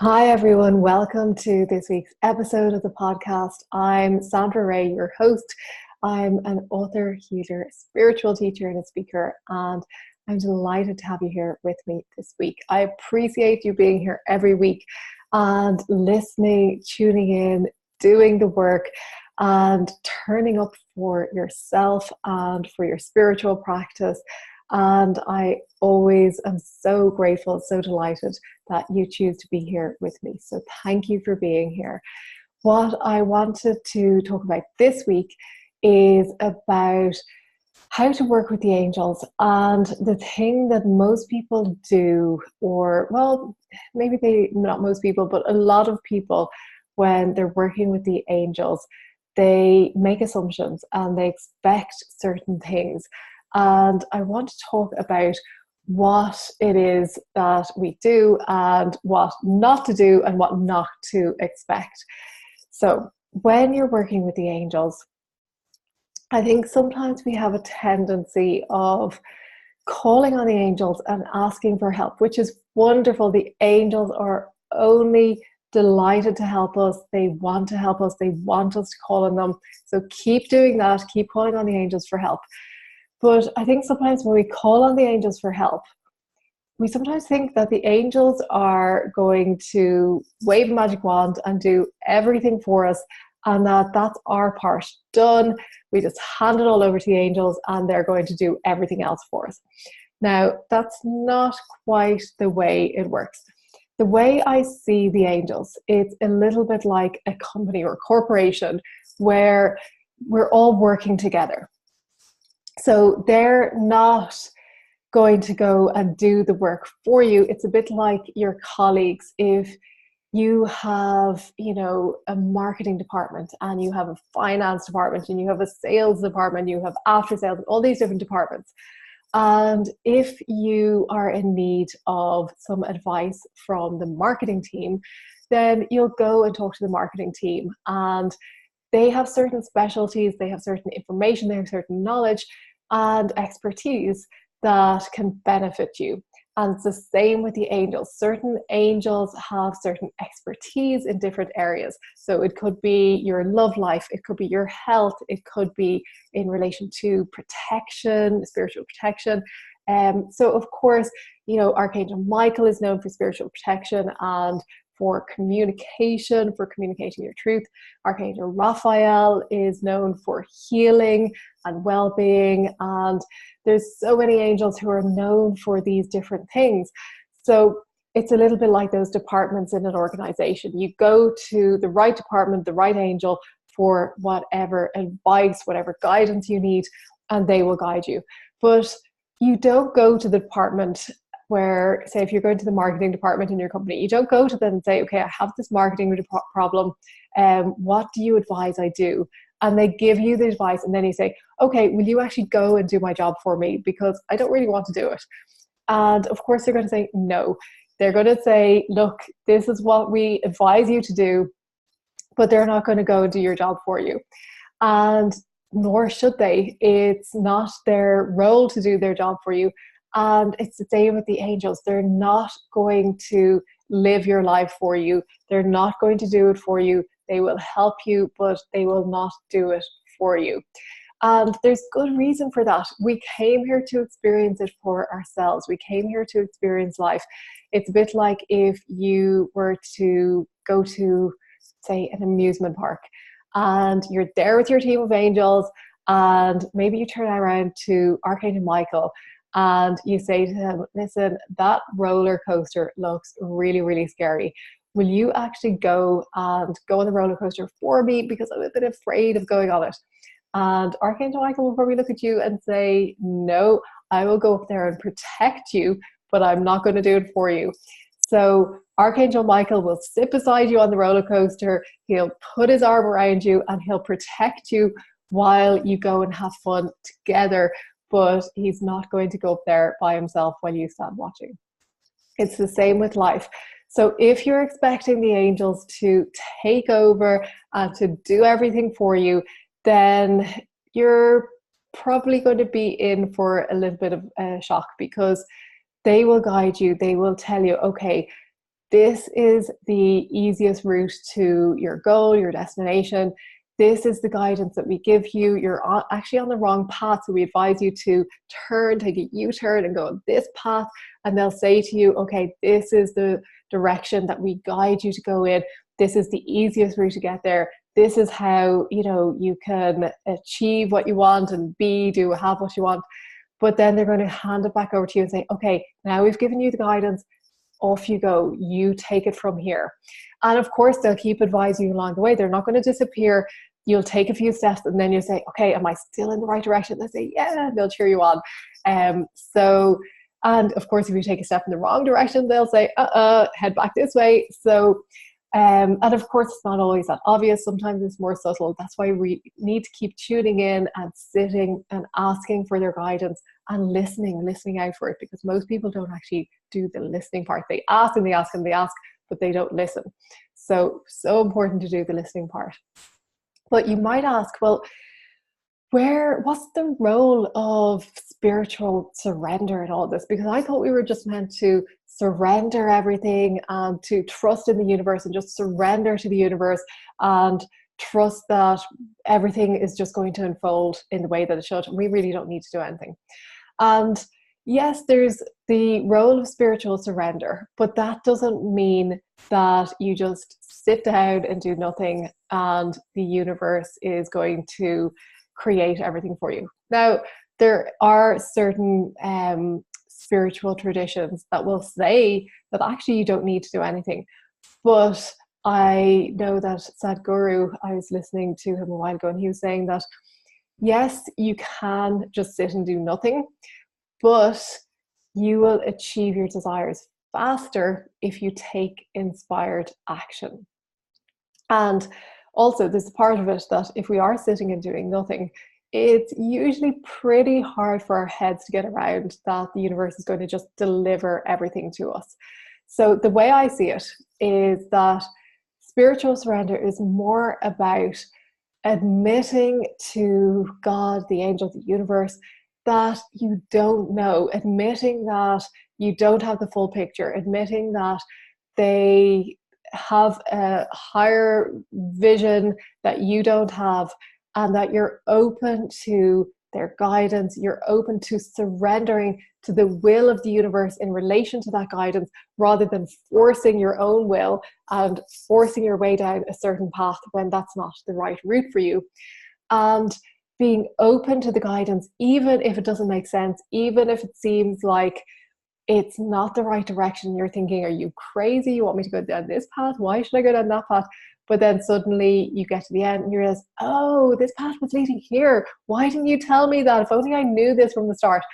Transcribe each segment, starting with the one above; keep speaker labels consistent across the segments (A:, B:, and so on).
A: Hi, everyone. Welcome to this week's episode of the podcast. I'm Sandra Ray, your host. I'm an author, healer, spiritual teacher, and a speaker, and I'm delighted to have you here with me this week. I appreciate you being here every week and listening, tuning in, doing the work, and turning up for yourself and for your spiritual practice. And I always am so grateful, so delighted that you choose to be here with me. So thank you for being here. What I wanted to talk about this week is about how to work with the angels. And the thing that most people do, or well, not most people, but a lot of people, when they're working with the angels, they make assumptions and they expect certain things. And I want to talk about what it is that we do and what not to do and what not to expect. So when you're working with the angels, I think sometimes we have a tendency of calling on the angels and asking for help, which is wonderful. The angels are only delighted to help us. They want to help us. They want us to call on them. So keep doing that. Keep calling on the angels for help. But I think sometimes when we call on the angels for help, we sometimes think that the angels are going to wave a magic wand and do everything for us, and that that's our part done. We just hand it all over to the angels and they're going to do everything else for us. Now, that's not quite the way it works. The way I see the angels, it's a little bit like a company or corporation where we're all working together. So they're not going to go and do the work for you. It's a bit like your colleagues. If you have, a marketing department and you have a finance department and you have a sales department, you have after sales, all these different departments. And if you are in need of some advice from the marketing team, then you'll go and talk to the marketing team, and they have certain specialties, they have certain information, they have certain knowledge and expertise that can benefit you. And it's the same with the angels. Certain angels have certain expertise in different areas. So it could be your love life, it could be your health, it could be in relation to protection, spiritual protection. So of course, Archangel Michael is known for spiritual protection and for communicating your truth. Archangel Raphael is known for healing and well-being, and there's so many angels who are known for these different things. So it's a little bit like those departments in an organization. You go to the right department, the right angel, for whatever advice, whatever guidance you need, and they will guide you. But you don't go to the department where, say, if you're going to the marketing department in your company, you don't go to them and say, okay, I have this marketing problem. What do you advise I do? And they give you the advice, and then you say, okay, will you actually go and do my job for me? Because I don't really want to do it. And of course, they're going to say no. They're going to say, look, this is what we advise you to do, but they're not going to go and do your job for you. And nor should they. It's not their role to do their job for you. And it's the same with the angels. They're not going to live your life for you. They're not going to do it for you. They will help you, but they will not do it for you. And there's good reason for that. We came here to experience it for ourselves. We came here to experience life. It's a bit like if you were to go to, say, an amusement park, and you're there with your team of angels, and maybe you turn around to Archangel Michael and you say to him, listen, that roller coaster looks really, really scary. Will you actually go and go on the roller coaster for me? Because I'm a bit afraid of going on it. And Archangel Michael will probably look at you and say, no, I will go up there and protect you, but I'm not going to do it for you. So Archangel Michael will sit beside you on the roller coaster. He'll put his arm around you and he'll protect you while you go and have fun together. But he's not going to go up there by himself while you stand watching. It's the same with life. So if you're expecting the angels to take over and to do everything for you, then you're probably going to be in for a little bit of a shock, because they will guide you. They will tell you, okay, this is the easiest route to your goal, your destination. This is the guidance that we give you. You're actually on the wrong path, so we advise you to turn, take a U-turn and go on this path. And they'll say to you, okay, this is the direction that we guide you to go in. This is the easiest route to get there. This is how, you can achieve what you want and have what you want. But then they're going to hand it back over to you and say, okay, now we've given you the guidance. Off you go. You take it from here. And of course, they'll keep advising you along the way. They're not going to disappear. You'll take a few steps and then you'll say, okay, am I still in the right direction? They'll say, yeah, they'll cheer you on. And of course, if you take a step in the wrong direction, they'll say, head back this way. So, and of course, it's not always that obvious. Sometimes it's more subtle. That's why we need to keep tuning in and sitting and asking for their guidance and listening out for it, because most people don't actually do the listening part. They ask and they ask and they ask, but they don't listen. So important to do the listening part. But you might ask, well, what's the role of spiritual surrender in all this? Because I thought we were just meant to surrender everything and to trust in the universe and just surrender to the universe and trust that everything is just going to unfold in the way that it should. We really don't need to do anything. And yes, there's the role of spiritual surrender, but that doesn't mean that you just sit down and do nothing and the universe is going to create everything for you. Now, there are certain spiritual traditions that will say that actually you don't need to do anything. But I know that Sadhguru, I was listening to him a while ago, and he was saying that, yes, you can just sit and do nothing, but you will achieve your desires faster if you take inspired action. And also, there's a part of it that if we are sitting and doing nothing, it's usually pretty hard for our heads to get around that the universe is going to just deliver everything to us. So the way I see it is that spiritual surrender is more about admitting to God, the angels, the universe, that you don't know, admitting that you don't have the full picture, admitting that they have a higher vision that you don't have, and that you're open to their guidance, you're open to surrendering to the will of the universe in relation to that guidance, rather than forcing your own will and forcing your way down a certain path when that's not the right route for you. And being open to the guidance, even if it doesn't make sense, even if it seems like it's not the right direction. You're thinking, are you crazy? You want me to go down this path? Why should I go down that path? But then suddenly you get to the end and you realize, oh, this path was leading here. Why didn't you tell me that? If only I knew this from the start.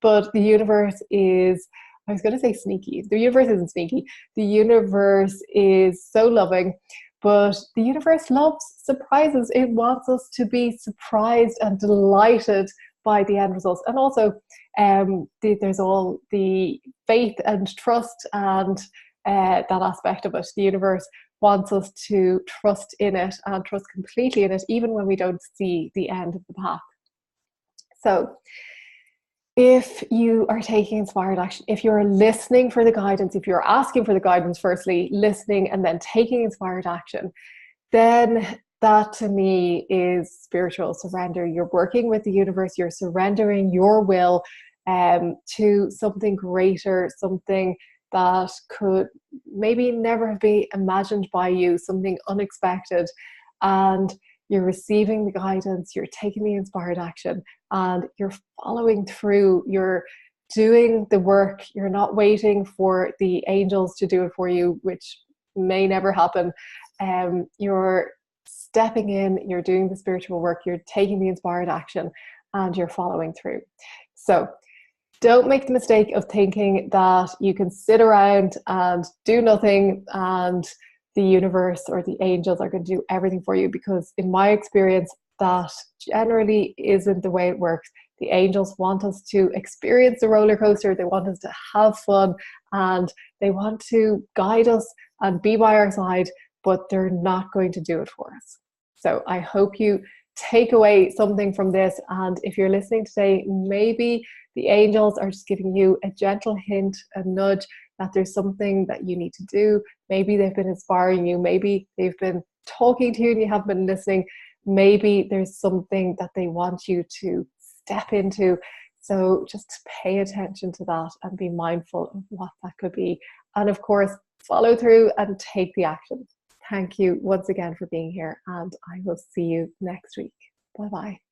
A: But the universe is, I was going to say sneaky. The universe isn't sneaky. The universe is so loving, but the universe loves surprises. It wants us to be surprised and delighted by the end results. And also there's all the faith and trust and that aspect of it. The universe wants us to trust in it and trust completely in it, even when we don't see the end of the path. So if you are taking inspired action, if you're listening for the guidance, if you're asking for the guidance firstly, listening and then taking inspired action, then that to me is spiritual surrender. You're working with the universe, you're surrendering your will to something greater, something that could maybe never have been imagined by you, something unexpected. And you're receiving the guidance, you're taking the inspired action, and you're following through. You're doing the work. You're not waiting for the angels to do it for you, which may never happen. You're stepping in, you're doing the spiritual work, you're taking the inspired action, and you're following through. So don't make the mistake of thinking that you can sit around and do nothing and the universe or the angels are going to do everything for you, because in my experience, that generally isn't the way it works. The angels want us to experience the roller coaster. They want us to have fun and they want to guide us and be by our side, but they're not going to do it for us. So I hope you take away something from this. And if you're listening today, maybe the angels are just giving you a gentle hint, a nudge that there's something that you need to do. Maybe they've been inspiring you, maybe they've been talking to you and you haven't been listening, maybe there's something that they want you to step into. So just pay attention to that and be mindful of what that could be. And of course, follow through and take the action. Thank you once again for being here, and I will see you next week. Bye bye.